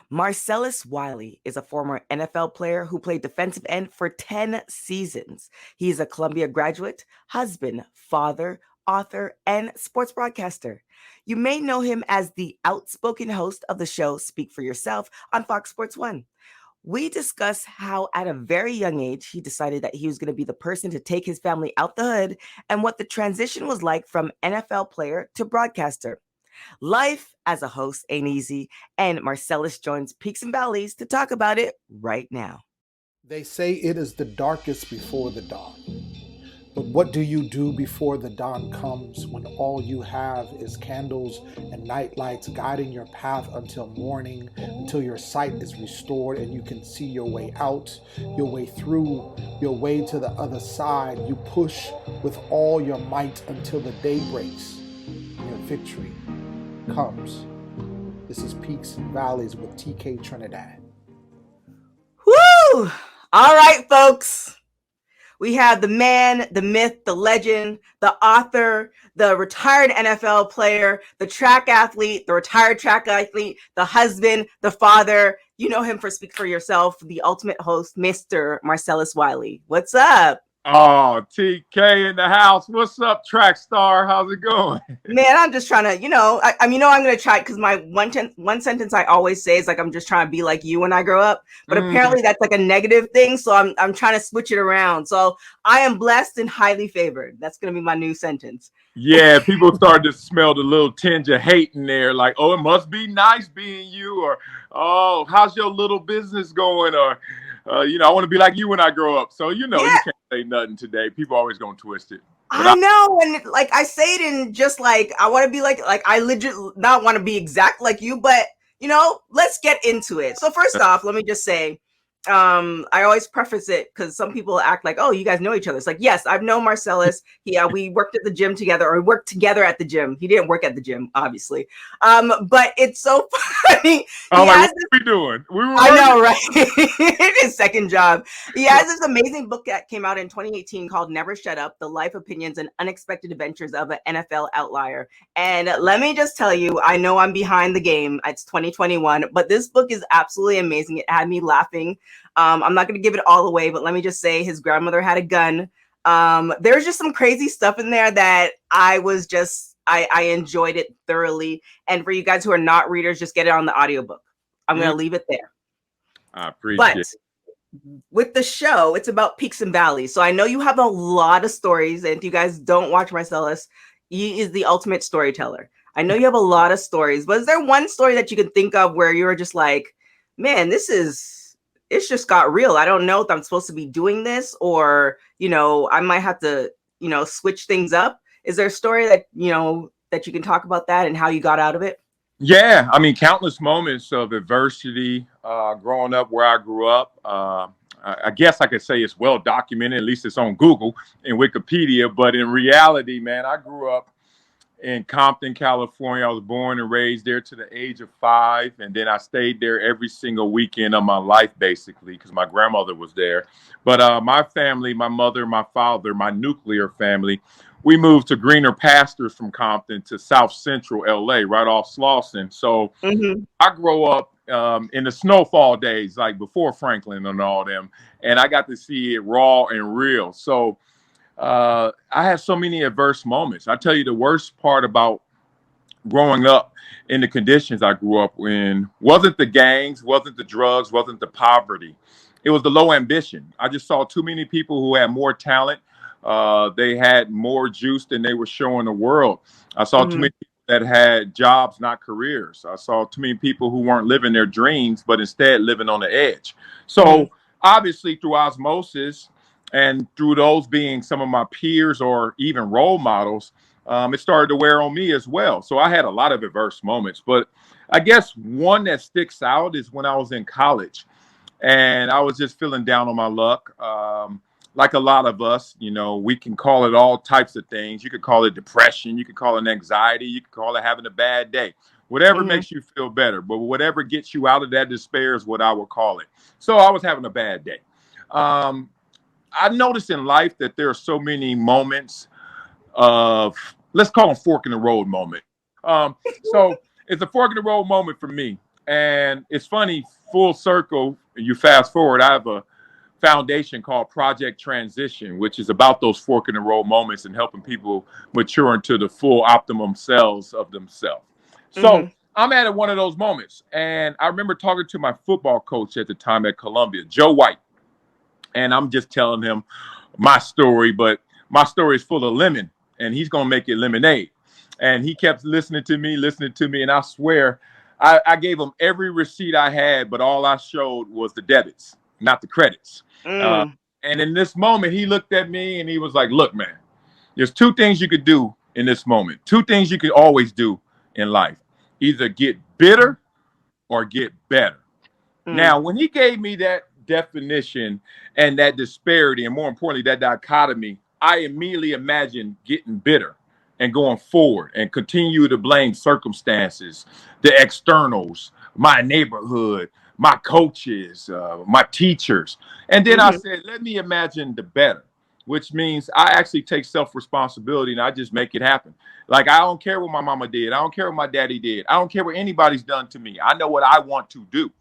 Marcellus Wiley is a former NFL player who played defensive end for 10 seasons. He is a Columbia graduate, husband, father, author, and sports broadcaster. You may know him as the outspoken host of the show Speak for Yourself on Fox Sports 1. We discuss how, at a very young age, he decided that he was going to be the person to take his family out the hood and what the transition was like from NFL player to broadcaster. Life as a host ain't easy, and Marcellus joins Peaks and Valleys to talk about it right now. They say it is the darkest before the dawn. But what do you do before the dawn comes when all you have is candles and night lights guiding your path until morning, until your sight is restored and you can see your way out, your way through, your way to the other side? You push with all your might until the day breaks and your victory comes. This is Peaks and Valleys with TK Trinidad. Woo! All right, folks. We have the man, the myth, the legend, the author, the retired NFL player, the track athlete, the retired track athlete, the husband, the father. You know him for Speak for Yourself, the ultimate host, Mr. Marcellus Wiley. What's up? Oh, TK in the house. What's up, track star? How's it going? Man, I'm just trying to, I'm going to try because my one sentence I always say is like, I'm just trying to be like you when I grow up. But apparently that's like a negative thing. So I'm trying to switch it around. So I am blessed and highly favored. That's going to be my new sentence. Yeah, people started to smell the little tinge of hate in there. Like, oh, it must be nice being you. Or, oh, how's your little business going? Or, I want to be like you when I grow up. So, you can't say nothing today. People always going to twist it. I know, and like I say it in just like I want to be like I legit not want to be exact like you, but let's get into it. So first off, let me just say, I always preface it because some people act like, oh, you guys know each other. It's like, yes, I've known Marcellus. We worked at the gym together, or we worked together at the gym. He didn't work at the gym, obviously. But it's so funny. What are we doing? I know, right? His second job. He has this amazing book that came out in 2018 called Never Shut Up: The Life, Opinions, and Unexpected Adventures of an NFL Outlier. And let me just tell you, I know I'm behind the game. It's 2021, but this book is absolutely amazing. It had me laughing. I'm not going to give it all away, but let me just say his grandmother had a gun. There's just some crazy stuff in there that I enjoyed it thoroughly. And for you guys who are not readers, just get it on the audiobook. I'm going to leave it there. I appreciate it. With the show, it's about peaks and valleys. So I know you have a lot of stories. And if you guys don't watch Marcellus, he is the ultimate storyteller. I know you have a lot of stories, but is there one story that you can think of where you're just like, man, it's just got real. I don't know if I'm supposed to be doing this or, I might have to, switch things up. Is there a story that, that you can talk about that and how you got out of it? Yeah. I mean, countless moments of adversity growing up where I grew up. I guess I could say it's well documented, at least it's on Google and Wikipedia. But in reality, man, I grew up in Compton, California. I was born and raised there to the age of 5. And then I stayed there every single weekend of my life, basically, because my grandmother was there. But my family, my mother, my father, my nuclear family, we moved to greener pastures from Compton to South Central LA, right off Slauson. So I grew up in the snowfall days, like before Franklin and all them. And I got to see it raw and real. So I had so many adverse moments. I tell you, the worst part about growing up in the conditions I grew up in wasn't the gangs, wasn't the drugs, wasn't the poverty. It was the low ambition. I just saw too many people who had more talent. They had more juice than they were showing the world. I saw too many people that had jobs, not careers. I saw too many people who weren't living their dreams, but instead living on the edge. So obviously through osmosis, and through those being some of my peers or even role models, it started to wear on me as well. So I had a lot of adverse moments. But I guess one that sticks out is when I was in college and I was just feeling down on my luck. Like a lot of us, we can call it all types of things. You could call it depression. You could call it anxiety. You could call it having a bad day. Whatever makes you feel better. But whatever gets you out of that despair is what I would call it. So I was having a bad day. I noticed in life that there are so many moments of, let's call them fork in the road moment. So it's a fork in the road moment for me. And it's funny, full circle, you fast forward, I have a foundation called Project Transition, which is about those fork in the road moments and helping people mature into the full optimum selves of themselves. So I'm at one of those moments. And I remember talking to my football coach at the time at Columbia, Joe White. And I'm just telling him my story, but my story is full of lemon and he's going to make it lemonade. And he kept listening to me. And I swear, I gave him every receipt I had, but all I showed was the debits, not the credits. And in this moment, he looked at me and he was like, look, man, there's two things you could do in this moment. Two things you could always do in life. Either get bitter or get better. Now, when he gave me that definition and that disparity, and more importantly, that dichotomy, I immediately imagined getting bitter and going forward and continue to blame circumstances, the externals, my neighborhood, my coaches, my teachers. And then I said, let me imagine the better, which means I actually take self-responsibility and I just make it happen. Like, I don't care what my mama did. I don't care what my daddy did. I don't care what anybody's done to me. I know what I want to do.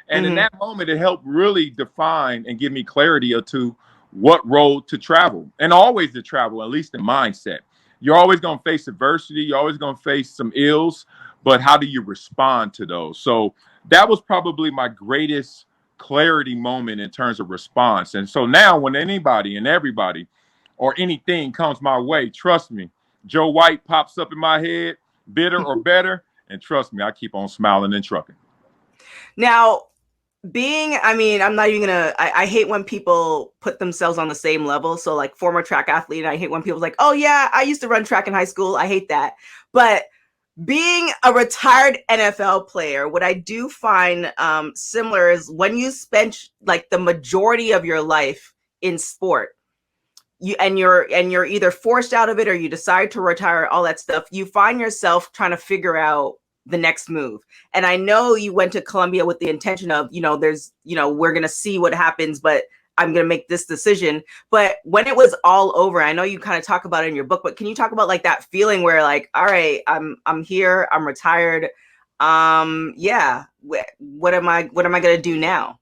And in that moment, it helped really define and give me clarity as to what road to travel, and always to travel, at least in mindset. You're always going to face adversity. You're always going to face some ills, but how do you respond to those? So that was probably my greatest clarity moment in terms of response. And so now when anybody and everybody or anything comes my way, trust me, Joe White pops up in my head, bitter or better. And trust me, I keep on smiling and trucking. Now, I'm not even gonna, I hate when people put themselves on the same level. So like former track athlete, I hate when people's like, oh yeah, I used to run track in high school. I hate that. But being a retired NFL player, what I do find similar is when you spend like the majority of your life in sport, you're either forced out of it or you decide to retire, all that stuff, you find yourself trying to figure out the next move. And I know you went to Columbia with the intention of, we're going to see what happens, but I'm going to make this decision. But when it was all over, I know you kind of talk about it in your book, but can you talk about like that feeling where like, all right, I'm here, I'm retired. What am I going to do now?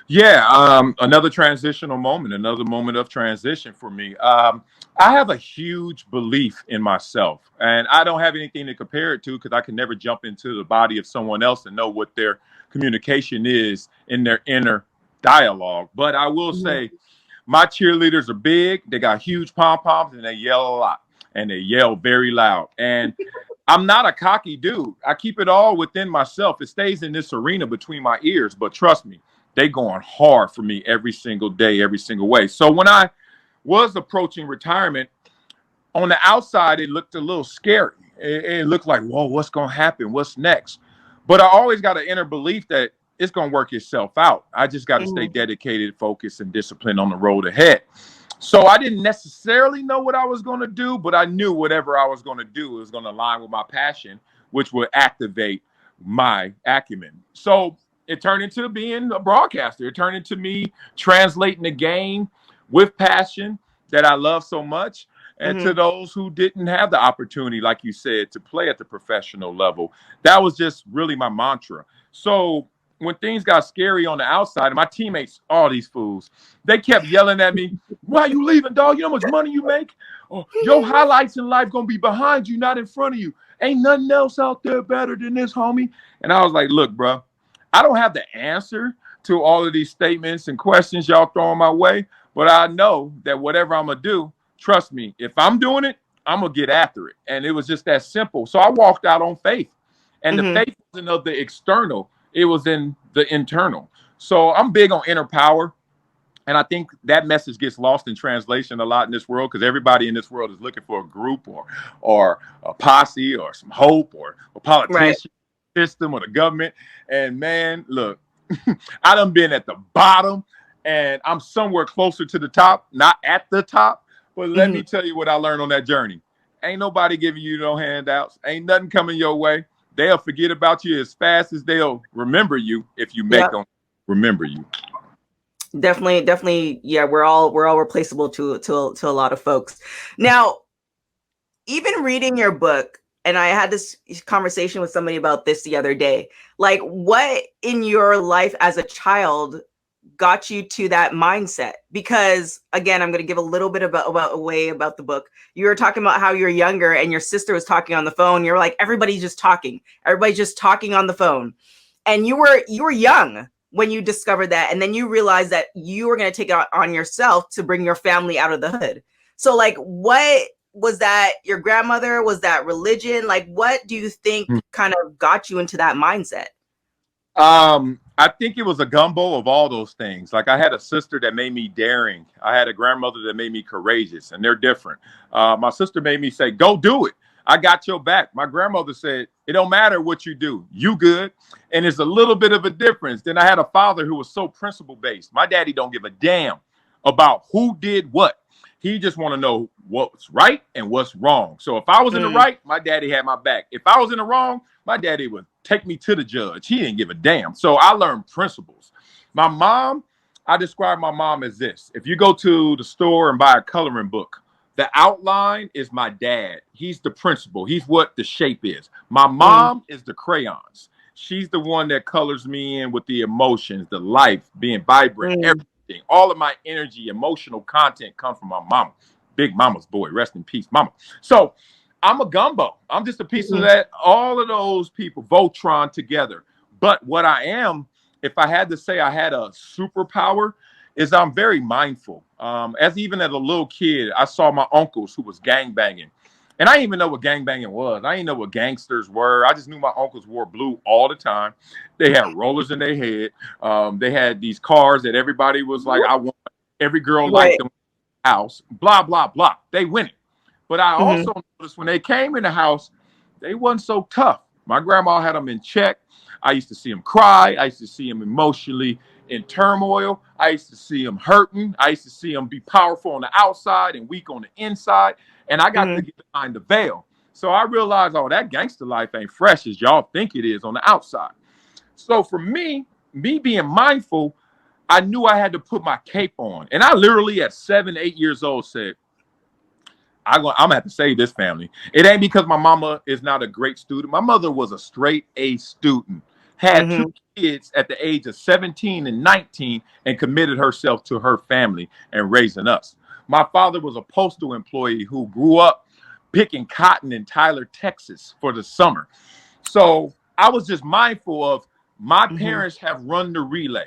Yeah, another transitional moment, another moment of transition for me. I have a huge belief in myself, and I don't have anything to compare it to because I can never jump into the body of someone else and know what their communication is in their inner dialogue. But I will say my cheerleaders are big. They got huge pom-poms, and they yell a lot, and they yell very loud. And I'm not a cocky dude. I keep it all within myself. It stays in this arena between my ears, but trust me, they going hard for me every single day, every single way. So when I was approaching retirement, on the outside, it looked a little scary. It looked like, whoa, what's going to happen? What's next? But I always got an inner belief that it's going to work itself out. I just got to stay dedicated, focused, and disciplined on the road ahead. So I didn't necessarily know what I was going to do, but I knew whatever I was going to do was going to align with my passion, which would activate my acumen. So it turned into being a broadcaster. It turned into me translating the game with passion that I love so much. And to those who didn't have the opportunity, like you said, to play at the professional level, that was just really my mantra. So when things got scary on the outside, my teammates, all these fools, they kept yelling at me, why you leaving, dog? You know how much money you make? Oh, your highlights in life going to be behind you, not in front of you. Ain't nothing else out there better than this, homie. And I was like, look, bro, I don't have the answer to all of these statements and questions y'all throwing my way, but I know that whatever I'm going to do, trust me, if I'm doing it, I'm going to get after it. And it was just that simple. So I walked out on faith. And the faith wasn't of the external. It was in the internal. So I'm big on inner power. And I think that message gets lost in translation a lot in this world because everybody in this world is looking for a group or a posse or some hope or a politician, system or the government. And man, look, I done been at the bottom and I'm somewhere closer to the top, not at the top. But let me tell you what I learned on that journey. Ain't nobody giving you no handouts. Ain't nothing coming your way. They'll forget about you as fast as they'll remember you if you make them remember you. Definitely. Yeah, we're all replaceable to a lot of folks. Now, even reading your book, and I had this conversation with somebody about this the other day. Like, what in your life as a child got you to that mindset? Because again, I'm going to give a little bit about the book. You were talking about how you're younger and your sister was talking on the phone. You're like, everybody's just talking on the phone. And you were young when you discovered that, and then you realized that you were going to take it on yourself to bring your family out of the hood. So like, what was that? Your grandmother? Was that religion? Like, what do you think kind of got you into that mindset? I think it was a gumbo of all those things. Like I had a sister that made me daring. I had a grandmother that made me courageous, and they're different. My sister made me say, "Go do it. I got your back." My grandmother said, "It don't matter what you do. You good." And it's a little bit of a difference. Then I had a father who was so principle based. My daddy don't give a damn about who did what. He just want to know what's right and what's wrong. So if I was in the right, my daddy had my back. If I was in the wrong, my daddy would take me to the judge. He didn't give a damn. So I learned principles. My mom, I describe my mom as this. If you go to the store and buy a coloring book, the outline is my dad. He's the principal. He's what the shape is. My mom is the crayons. She's the one that colors me in with the emotions, the life, being vibrant, everything. All of my energy, emotional content comes from my mama. Big mama's boy. Rest in peace, mama. So I'm a gumbo. I'm just a piece of that. All of those people, Voltron together. But what I am, if I had to say I had a superpower, is I'm very mindful. Even as a little kid, I saw my uncles who was gangbanging. And I didn't even know what gangbanging was. I didn't know what gangsters were. I just knew my uncles wore blue all the time. They had rollers in their head. They had these cars that everybody was like, I want. Every girl liked them. House, blah, blah, blah. They winning. But I also noticed when they came in the house, they wasn't so tough. My grandma had them in check. I used to see them cry. I used to see them emotionally in turmoil. I used to see them hurting. I used to see them be powerful on the outside and weak on the inside. And I got to get behind the veil. So I realized, oh, that gangster life ain't fresh as y'all think it is on the outside. So for me being mindful, I knew I had to put my cape on. And I literally at 7, 8 years old said, I'm gonna have to save this family. It ain't because my mama is not a great student. My mother was a straight A student, had 2 kids at the age of 17 and 19, and committed herself to her family and raising us. My father was a postal employee who grew up picking cotton in Tyler, Texas for the summer. So I was just mindful of my parents have run the relay.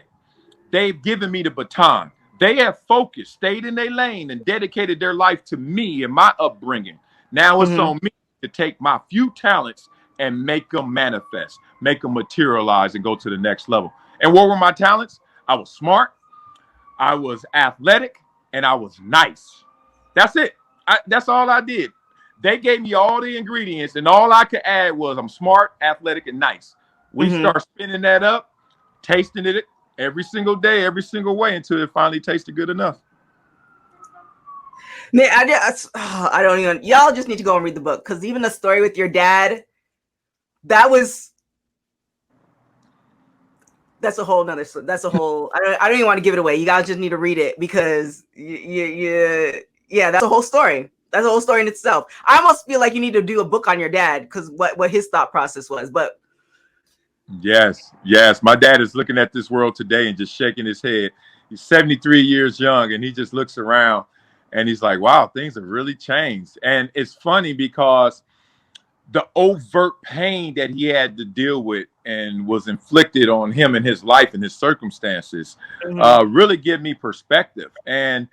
They've given me the baton. They have focused, stayed in their lane, and dedicated their life to me and my upbringing. Now it's on me to take my few talents and make them manifest, make them materialize, and go to the next level. And what were my talents? I was smart, I was athletic, and I was nice. That's it. That's all I did. They gave me all the ingredients, and all I could add was I'm smart, athletic, and nice. We start spinning that up, tasting it every single day, every single way until it finally tasted good enough. Man, I don't even. Y'all just need to go and read the book, because even the story with your dad, that's a whole nother. That's a whole. I don't even want to give it away. You guys just need to read it, because that's a whole story. That's a whole story in itself. I almost feel like you need to do a book on your dad, because what his thought process was. But yes, my dad is looking at this world today and just shaking his head. He's 73 years young, and he just looks around and he's like, wow, things have really changed. And it's funny because the overt pain that he had to deal with and was inflicted on him in his life and his circumstances really give me perspective. And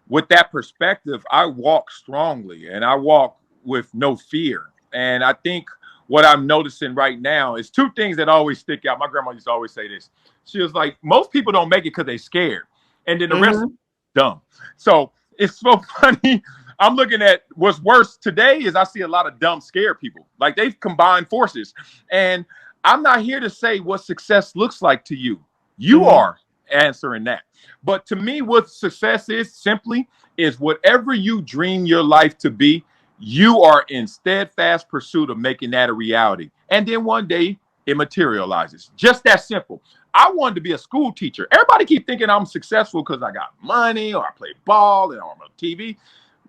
with that perspective, I walk strongly and I walk with no fear. And I think what I'm noticing right now is 2 things that always stick out. My grandma used to always say this. She was like, most people don't make it because they're scared. And then the rest of dumb. So it's so funny. I'm looking at what's worse today is I see a lot of dumb, scared people. Like they've combined forces. And I'm not here to say what success looks like to you. You are answering that. But to me, what success is simply is whatever you dream your life to be, you are in steadfast pursuit of making that a reality. And then one day it materializes. Just that simple. I wanted to be a school teacher. Everybody keep thinking I'm successful because I got money or I play ball and I'm on TV.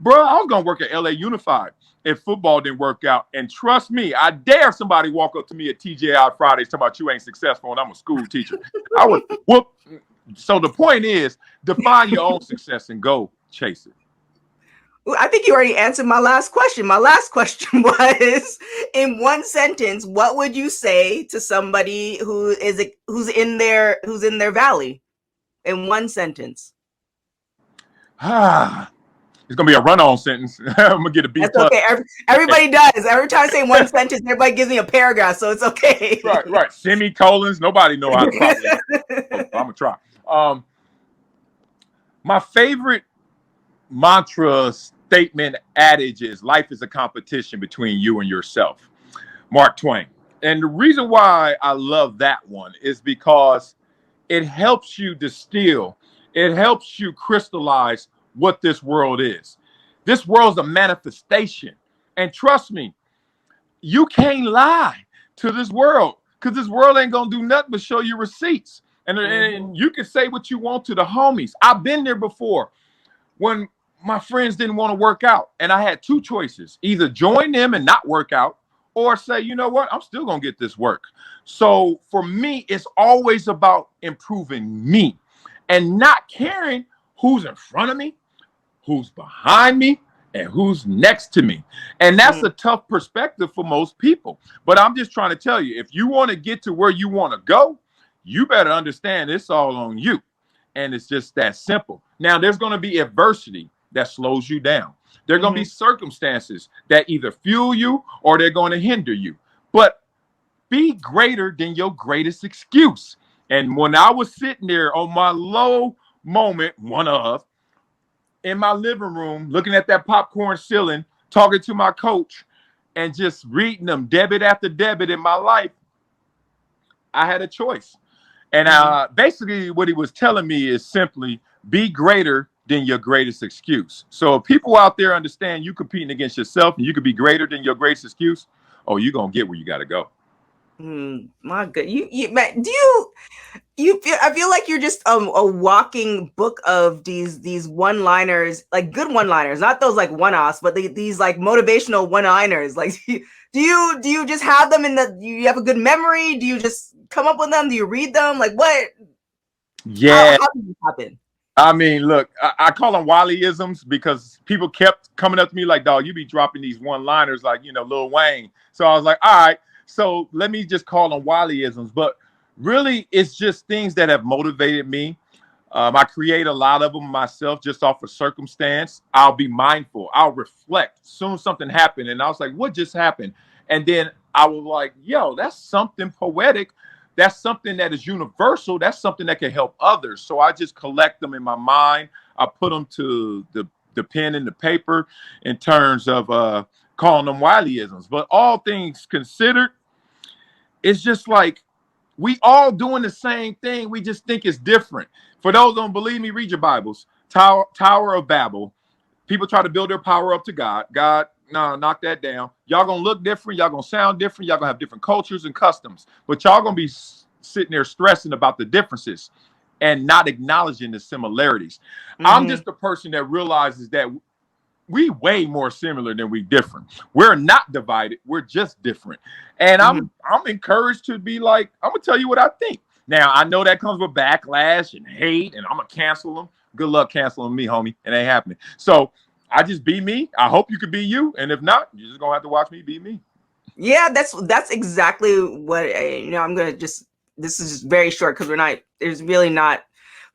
Bro, I was gonna work at LA Unified if football didn't work out. And trust me, I dare somebody walk up to me at TGI Fridays talking about you ain't successful and I'm a school teacher. I would whoop. So the point is, define your own success and go chase it. I think you already answered my last question. My last question was, in one sentence, what would you say to somebody who's in their valley? In one sentence. It's gonna be a run-on sentence. I'm gonna get a B+. That's okay. Everybody does. Every time I say one sentence, everybody gives me a paragraph, so it's okay. Right. Semicolons. Nobody know how to properly. I'm gonna try. My favorite mantra, statement, adage is life is a competition between you and yourself. Mark Twain. And the reason why I love that one is because it helps you distill, it helps you crystallize what this world is. This world's a manifestation. And trust me, you can't lie to this world because this world ain't gonna do nothing but show you receipts. And you can say what you want to the homies. I've been there before when my friends didn't want to work out and I had two choices: either join them and not work out, or say, you know what, I'm still gonna get this work. So for me, it's always about improving me and not caring who's in front of me, who's behind me, and who's next to me. And that's a tough perspective for most people. But I'm just trying to tell you, if you want to get to where you want to go, you better understand it's all on you. And it's just that simple. Now, there's going to be adversity that slows you down. There are going to be circumstances that either fuel you or they're going to hinder you. But be greater than your greatest excuse. And when I was sitting there on my low moment, in my living room, looking at that popcorn ceiling, talking to my coach, and just reading them debit after debit in my life, I had a choice. And basically what he was telling me is simply be greater than your greatest excuse. So if people out there understand you competing against yourself and you could be greater than your greatest excuse, oh, you're going to get where you got to go. My good. I feel like you're just a walking book of these one-liners, like good one-liners, not those like one-offs, but these like motivational one-liners. Like, do you just have them you have a good memory? Do you just come up with them? Do you read them? Like what? Yeah. How did this happen? I mean, look, I call them Wallyisms because people kept coming up to me like, dog, you be dropping these one-liners like, Lil Wayne. So I was like, all right, so let me just call them Wallyisms. But really, it's just things that have motivated me. I create a lot of them myself just off of circumstance. I'll be mindful. I'll reflect. Soon something happened, and I was like, what just happened? And then I was like, yo, that's something poetic. That's something that is universal. That's something that can help others. So I just collect them in my mind. I put them to the pen and the paper in terms of calling them Wileyisms. But all things considered, it's just like we all doing the same thing. We just think it's different. For those who don't believe me, read your Bibles. Tower of Babel. People try to build their power up to God. God, no, knock that down. Y'all gonna look different. Y'all gonna sound different. Y'all gonna have different cultures and customs. But y'all gonna be sitting there stressing about the differences and not acknowledging the similarities. I'm just a person that realizes that we way more similar than we different. We're not divided. We're just different. And I'm encouraged to be like, I'm gonna tell you what I think. Now I know that comes with backlash and hate, and I'm gonna cancel them. Good luck canceling me, homie. It ain't happening. So I just be me. I hope you could be you. And if not, you're just gonna have to watch me be me. Yeah, that's exactly what I'm gonna just. This is just very short because we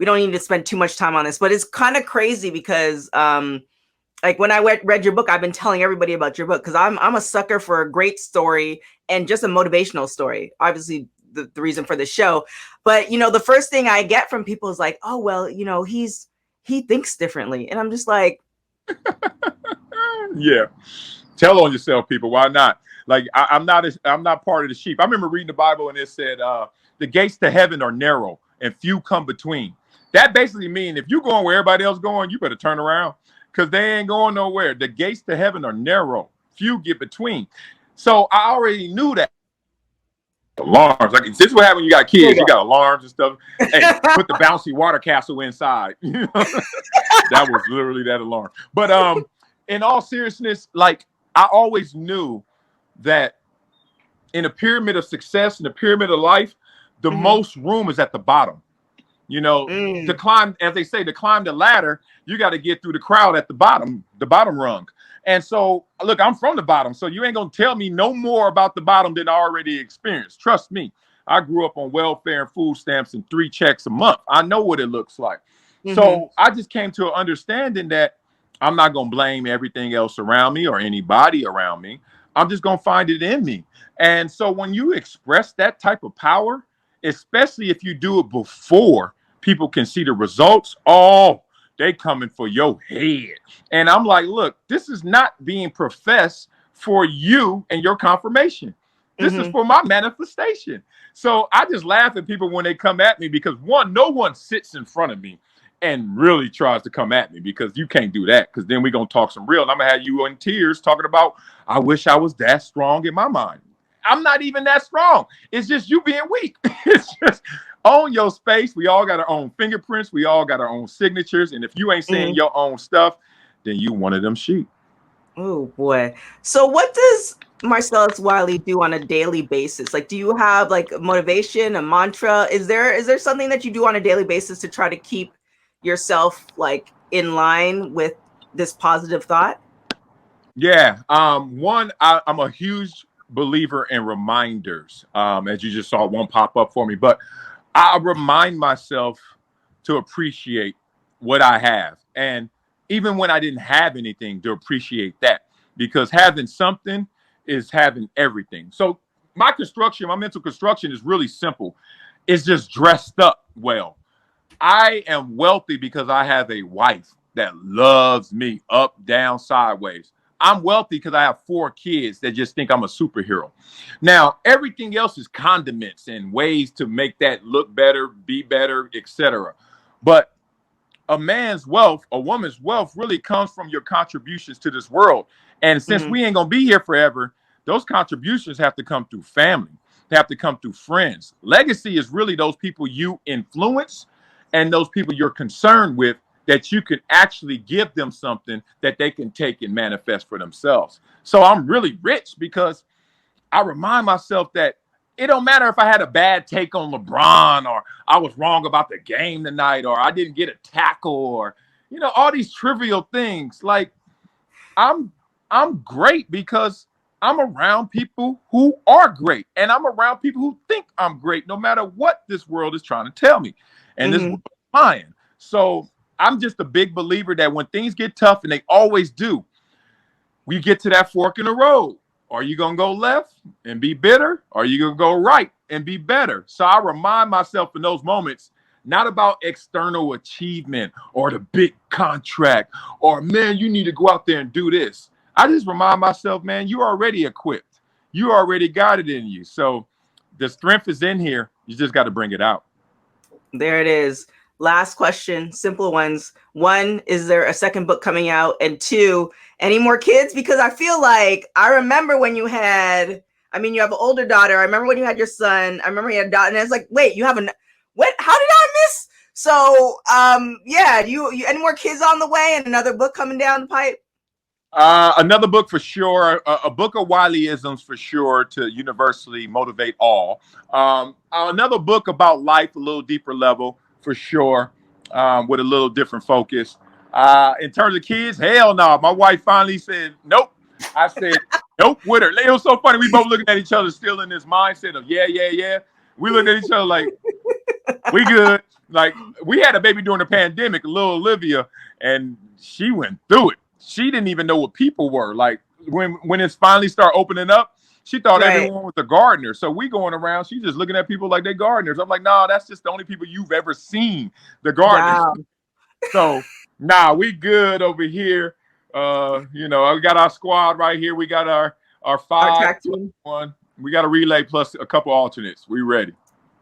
don't need to spend too much time on this, but it's kind of crazy because like when I read your book, I've been telling everybody about your book because I'm a sucker for a great story and just a motivational story. Obviously, the reason for the show, but the first thing I get from people is like, oh well, he thinks differently, and I'm just like, yeah, tell on yourself, people. Why not? Like I'm not part of the sheep. I remember reading the Bible and it said the gates to heaven are narrow and few come between. That basically means if you're going where everybody else going, you better turn around because they ain't going nowhere. The gates to heaven are narrow, few get between. So I already knew that. Alarms, like this is what happens when you got kids. You got alarms and stuff. Hey, put the bouncy water castle inside. That was literally that alarm. But in all seriousness, like I always knew that in a pyramid of success, in a pyramid of life, the Mm-hmm. most room is at the bottom. You know, to Mm. climb, as they say, to climb the ladder, you got to get through the crowd at the bottom rung. And so, look, I'm from the bottom, so you ain't gonna tell me no more about the bottom than I already experienced. Trust me, I grew up on welfare and food stamps and 3 checks a month. I know what it looks like. Mm-hmm. So I just came to an understanding that I'm not gonna blame everything else around me or anybody around me. I'm just gonna find it in me. And so when you express that type of power, especially if you do it before people can see the results, oh, they coming for your head. And I'm like, look, this is not being professed for you and your confirmation. This is Mm-hmm. for my manifestation. So I just laugh at people when they come at me because one, no one sits in front of me and really tries to come at me, because you can't do that, because then we're going to talk some real and I'm going to have you in tears talking about, I wish I was that strong in my mind. I'm not even that strong. It's just you being weak. It's just own your space. We all got our own fingerprints. We all got our own signatures. And if you ain't saying Mm-hmm. your own stuff, then you one of them sheep. Oh boy. So what does Marcellus Wiley do on a daily basis? Like, do you have like a motivation, a mantra? Is there something that you do on a daily basis to try to keep yourself like in line with this positive thought? Yeah. One, I'm a huge believer in reminders. As you just saw, it won't pop up for me, but I remind myself to appreciate what I have. And even when I didn't have anything, to appreciate that, because having something is having everything. So my mental construction is really simple. It's just dressed up well. I am wealthy because I have a wife that loves me up, down, sideways. I'm wealthy because I have 4 kids that just think I'm a superhero. Now, everything else is condiments and ways to make that look better, be better, etc. But a man's wealth, a woman's wealth really comes from your contributions to this world. And since Mm-hmm. we ain't going to be here forever, those contributions have to come through family. They have to come through friends. Legacy is really those people you influence and those people you're concerned with, that you can actually give them something that they can take and manifest for themselves. So I'm really rich because I remind myself that it don't matter if I had a bad take on LeBron, or I was wrong about the game tonight, or I didn't get a tackle, or all these trivial things. Like I'm I'm great because I'm around people who are great, and I'm around people who think I'm great, no matter what this world is trying to tell me. And this Mm-hmm. world is lying. So I'm just a big believer that when things get tough, and they always do, we get to that fork in the road. Are you going to go left and be bitter? Or are you going to go right and be better? So I remind myself in those moments, not about external achievement or the big contract or, man, you need to go out there and do this. I just remind myself, man, you're already equipped. You already got it in you. So the strength is in here. You just got to bring it out. There it is. Last question, simple ones. One, is there a second book coming out? And two, any more kids? Because I feel like I remember when you had, I mean, you have an older daughter. I remember when you had your son. I remember you had a daughter, and it's like, wait, you have an what? How did I miss? So, yeah, you any more kids on the way, and another book coming down the pipe? Another book for sure, a book of Wallyisms for sure, to universally motivate all. Another book about life, a little deeper level for sure, with a little different focus. In terms of kids, hell no. My wife finally said nope. I said nope with her. It was so funny. We both looking at each other, still in this mindset of yeah, yeah, yeah. We looked at each other like we good. Like we had a baby during the pandemic, little Olivia, and she went through it. She didn't even know what people were. Like when it finally started opening up, she thought Right. everyone was a gardener. So we going around, she's just looking at people like they gardeners. I'm like, nah, that's just the only people you've ever seen, the gardeners. Wow. So nah, we good over here. We got our squad right here. We got our Our 5 track plus team. 1. We got a relay plus a couple alternates. We ready.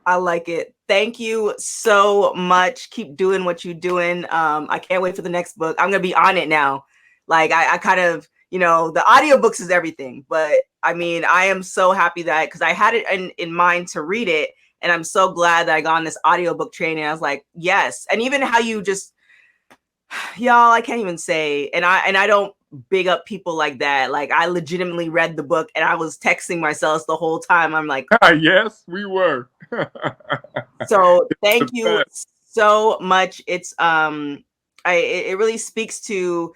I like it. Thank you so much. Keep doing what you're doing. I can't wait for the next book. I'm gonna be on it now. Like I kind of, the audiobooks is everything, but I mean, I am so happy that because I had it in mind to read it, and I'm so glad that I got on this audiobook training. I was like, yes. And even how you just, y'all, I can't even say, and I don't big up people like that. Like, I legitimately read the book and I was texting Marcellus the whole time. I'm like, Yes, we were. so thank you so much. It's it really speaks to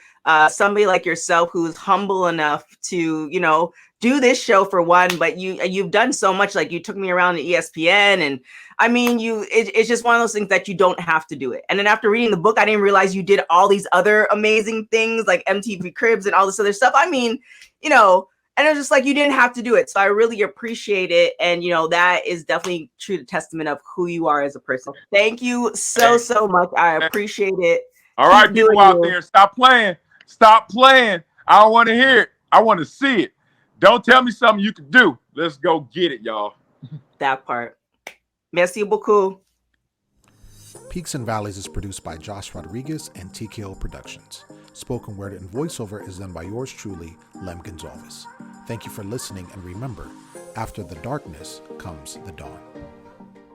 somebody like yourself who's humble enough to, you know, do this show for one, but you've done so much. Like, you took me around to ESPN, and I mean, it's just one of those things that you don't have to do it. And then after reading the book, I didn't realize you did all these other amazing things like MTV Cribs and all this other stuff. I mean, you know, and it was just like, you didn't have to do it. So I really appreciate it. And, you know, that is definitely true testament of who you are as a person. Thank you so much. I appreciate it. All right, people out there, stop playing. Stop playing. I don't want to hear it. I want to see it. Don't tell me something you can do. Let's go get it, y'all. That part. Merci beaucoup. Peaks and Valleys is produced by Josh Rodriguez and TKO Productions. Spoken word and voiceover is done by yours truly, Lem Gonzalez. Thank you for listening, and remember, after the darkness comes the dawn.